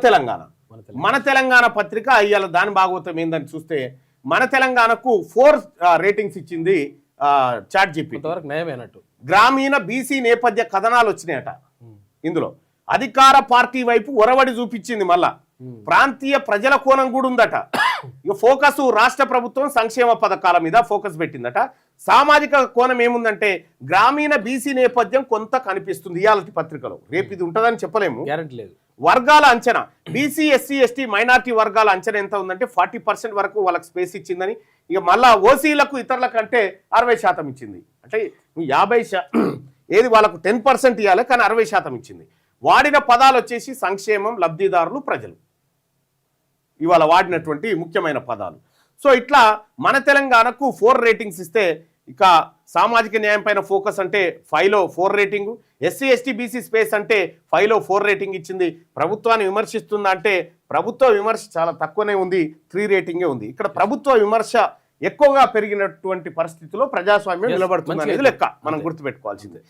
తెలంగాణ మన తెలంగాణ పత్రిక ఇవాళ దాని భాగవతం ఏందని చూస్తే మన తెలంగాణకు 4 రేటింగ్స్ ఇచ్చింది చాట్ జీపీటీ. గ్రామీణ బీసీ నేపథ్య కథనాలు వచ్చినాయట ఇందులో. అధికార పార్టీ వైపు ఒరవడి చూపించింది, మళ్ళా ప్రాంతీయ ప్రజల కోణం కూడా ఉందట. ఇక ఫోకస్ రాష్ట్ర ప్రభుత్వం సంక్షేమ పథకాల మీద ఫోకస్ పెట్టిందట. సామాజిక కోణం ఏముందంటే గ్రామీణ బీసీ నేపథ్యం కొంత కనిపిస్తుంది ఇవాళ పత్రికలో. రేపు ఇది ఉంటుందని చెప్పలేము, గ్యారెంటీ లేదు. వర్గాల అంచనా బీసీ ఎస్సీ ఎస్టీ మైనార్టీ వర్గాల అంచనా ఎంత ఉందంటే 40% వరకు వాళ్ళకి స్పేస్ ఇచ్చిందని. ఇక మళ్ళా ఓసీలకు ఇతరుల కంటే 60% ఇచ్చింది. అంటే 50 ఏది వాళ్ళకు 10% ఇవ్వాలి, కానీ 60% ఇచ్చింది. వాడిన పదాలు వచ్చేసి సంక్షేమం, లబ్ధిదారులు, ప్రజలు, ఇవాళ వాడినటువంటి ముఖ్యమైన పదాలు. సో ఇట్లా మన తెలంగాణకు 4 రేటింగ్స్ ఇస్తే, ఇక సామాజిక న్యాయం పైన ఫోకస్ అంటే 5లో 4 rating, SC ST BC space అంటే 5లో 4 రేటింగ్ ఇచ్చింది. ప్రభుత్వాన్ని విమర్శిస్తుందా అంటే ప్రభుత్వ విమర్శ చాలా తక్కువనే ఉంది, 3 రేటింగే ఉంది. ఇక్కడ ప్రభుత్వ విమర్శ ఎక్కువగా పెరిగినటువంటి పరిస్థితిలో ప్రజాస్వామ్యం నిలబడుతుంది అనేది లెక్క మనం గుర్తుపెట్టుకోవాల్సిందే.